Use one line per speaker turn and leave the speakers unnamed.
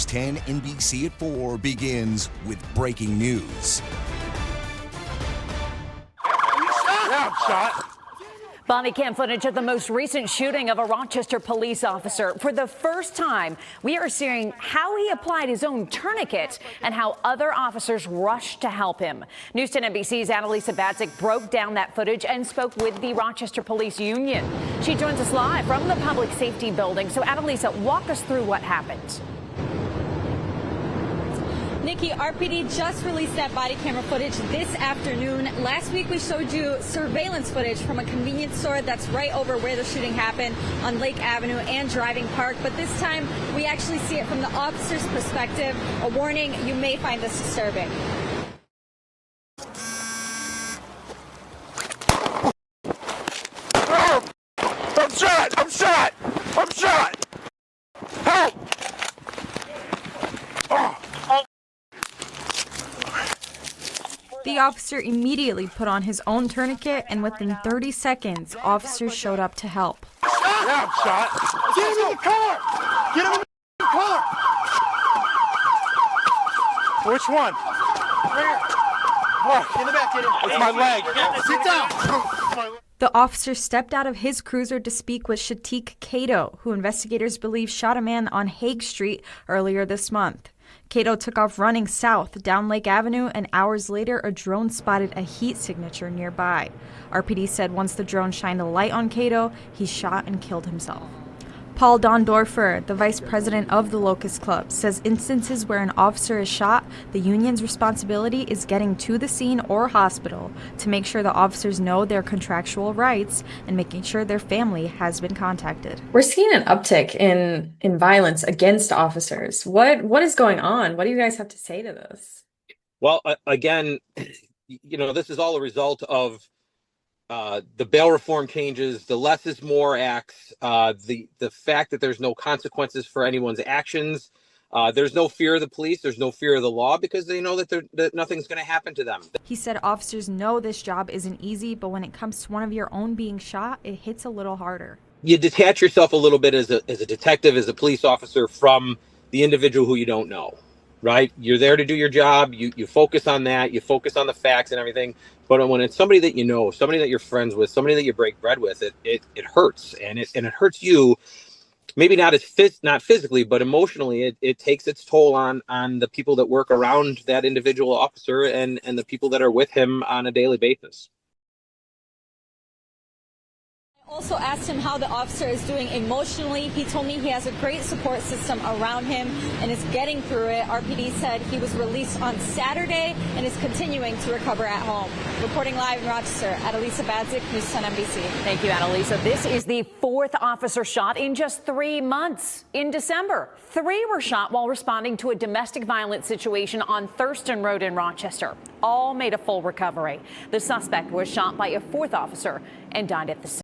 News 10 NBC at 4 begins with breaking news.
Yeah, I'm shot.
Bodycam footage of the most recent shooting of a Rochester police officer. For the first time, we are seeing how he applied his own tourniquet and how other officers rushed to help him. News 10 NBC's Adelisa Badzic broke down that footage and spoke with the Rochester Police Union. She joins us live from the Public Safety Building. So, Adelisa, walk us through what happened.
Nikki, RPD just released that body camera footage this afternoon. Last week we showed you surveillance footage from a convenience store that's right over where the shooting happened on Lake Avenue and Driving Park. But this time we actually see it from the officer's perspective. A warning, you may find this disturbing.
I'm shot! I'm shot! I'm shot! Help!
The officer immediately put on his own tourniquet, and within 30 seconds, officers showed up to help.
Yeah, I'm shot. Get him in the car! Get him in the car! Which one? Right here. Oh, in the back, get him. It's my leg. Sit down.
The officer stepped out of his cruiser to speak with Shatik Cato, who investigators believe shot a man on Hague Street earlier this month. Cato took off running south down Lake Avenue, and hours later, a drone spotted a heat signature nearby. RPD said once the drone shined a light on Cato, he shot and killed himself. Paul Dondorfer, the vice president of the Locust Club, says instances where an officer is shot, the union's responsibility is getting to the scene or hospital to make sure the officers know their contractual rights and making sure their family has been contacted.
We're seeing an uptick in violence against officers. What is going on? What do you guys have to say to this?
Well, again, this is all a result of the bail reform changes, the less is more acts, the fact that there's no consequences for anyone's actions. There's no fear of the police. There's no fear of the law because they know that nothing's going to happen to them.
He said officers know this job isn't easy, but when it comes to one of your own being shot, it hits a little harder.
You detach yourself a little bit as a detective, as a police officer from the individual who you don't know, right? You're there to do your job. You focus on that. You focus on the facts and everything. But when it's somebody that you know, somebody that you're friends with, somebody that you break bread with, it hurts, and it hurts you. Maybe not physically, but emotionally, it takes its toll on the people that work around that individual officer and the people that are with him on a daily basis.
Also asked him how the officer is doing emotionally. He told me he has a great support system around him and is getting through it. RPD said he was released on Saturday and is continuing to recover at home. Reporting live in Rochester, Adelisa Badzic, News 10 NBC.
Thank you, Adelisa. This is the fourth officer shot in just 3 months. In December, 3 were shot while responding to a domestic violence situation on Thurston Road in Rochester. All made a full recovery. The suspect was shot by a 4th officer and died at the scene.